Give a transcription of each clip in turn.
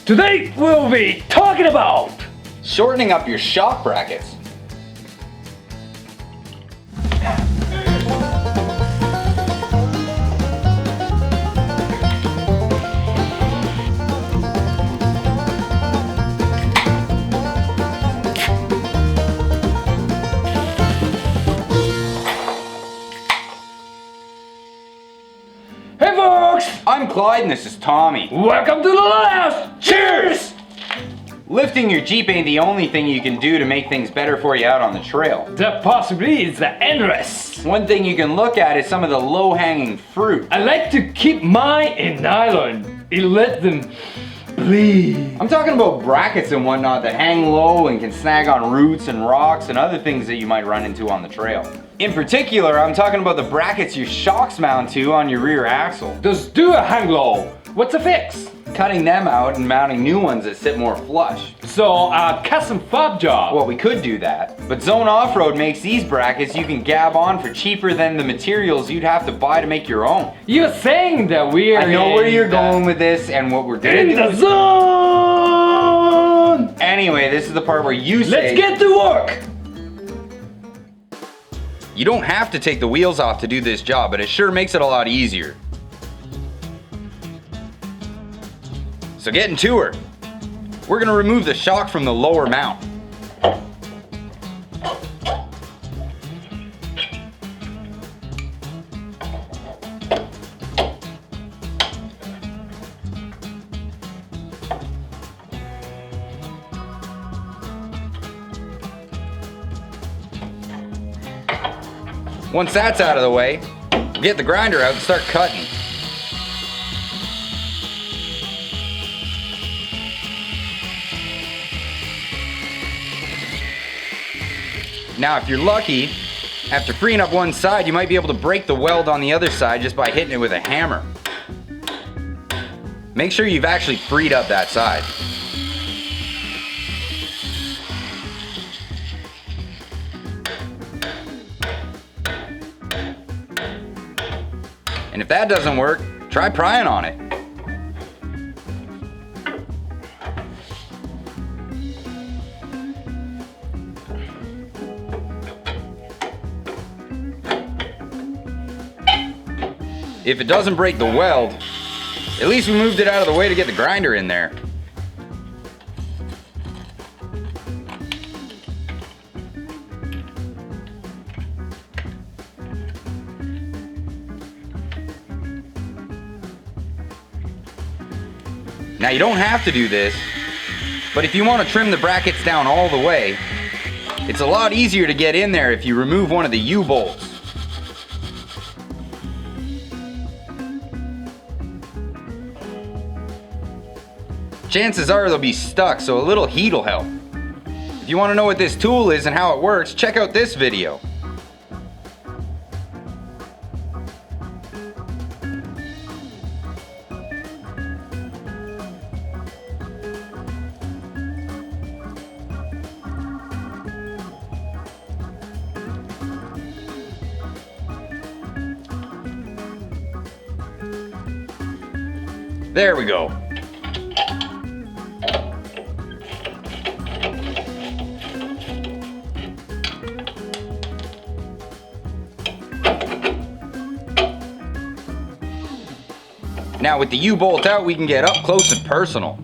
Today we'll be talking about shortening up your shock brackets. Hey folks! I'm Clyde and this is Tommy. Welcome to the Roadhouse! Cheers! Lifting your Jeep ain't the only thing you can do to make things better for you out on the trail. That possibly is the endless. One thing you can look at is some of the low-hanging fruit. I like to keep mine in nylon. It lets them bleed. I'm talking about brackets and whatnot that hang low and can snag on roots and rocks and other things that you might run into on the trail. In particular, I'm talking about the brackets your shocks mount to on your rear axle. Those do a hang low. What's the fix? Cutting them out and mounting new ones that sit more flush. So, custom fob job. Well, we could do that, but Zone Off-Road makes these brackets you can gab on for cheaper than the materials you'd have to buy to make your own. You're saying that we're I know where you're going with this and what we're gonna in do. the zone! Anyway, this is the part where you say... Let's get to work! You don't have to take the wheels off to do this job, but it sure makes it a lot easier. So getting to her. We're gonna remove the shock from the lower mount. Once that's out of the way, we'll get the grinder out and start cutting. Now, if you're lucky, after freeing up one side, you might be able to break the weld on the other side just by hitting it with a hammer. Make sure you've actually freed up that side. And if that doesn't work, try prying on it. If it doesn't break the weld, at least we moved it out of the way to get the grinder in there. Now you don't have to do this, but if you want to trim the brackets down all the way, it's a lot easier to get in there if you remove one of the U-bolts. Chances are they'll be stuck, so a little heat will help. If you want to know what this tool is and how it works, check out this video. There we go. Now with the U-bolt out, we can get up close and personal.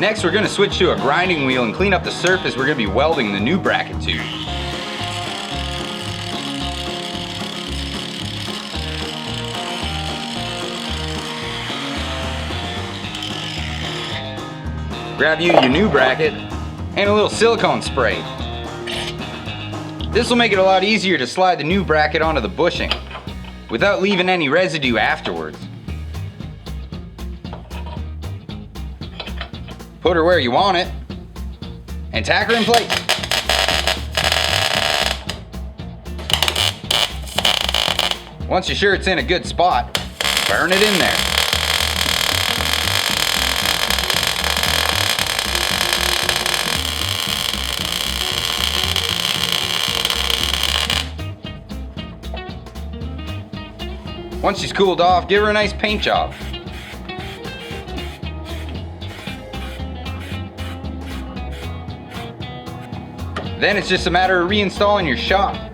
Next, we're going to switch to a grinding wheel and clean up the surface we're going to be welding the new bracket to. Grab you your new bracket and a little silicone spray. This will make it a lot easier to slide the new bracket onto the bushing without leaving any residue afterwards. Put her where you want it, and tack her in place. Once you're sure it's in a good spot, burn it in there. Once she's cooled off, give her a nice paint job. Then it's just a matter of reinstalling your shock.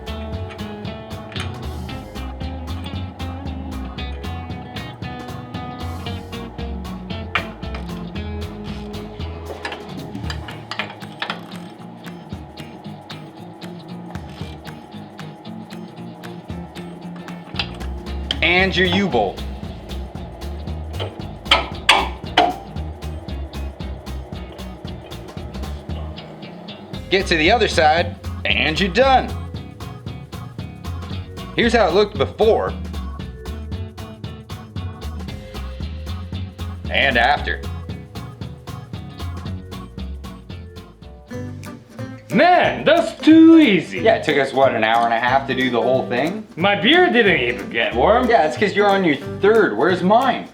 And your U-bolt. Get to the other side, and you're done. Here's how it looked before and after. Man, that's too easy. Yeah, it took us, what, an hour and a half to do the whole thing? My beer didn't even get warm. Yeah, it's because you're on your third. Where's mine?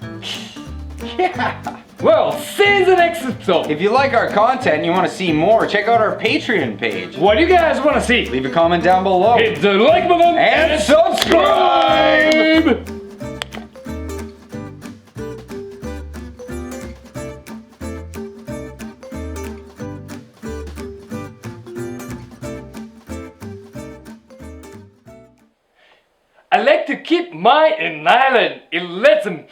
Yeah. Well, see the next episode. If you like our content and you want to see more, check out our Patreon page. What do you guys want to see? Leave a comment down below. Hit the like button And subscribe! I like to keep my in island. It lets them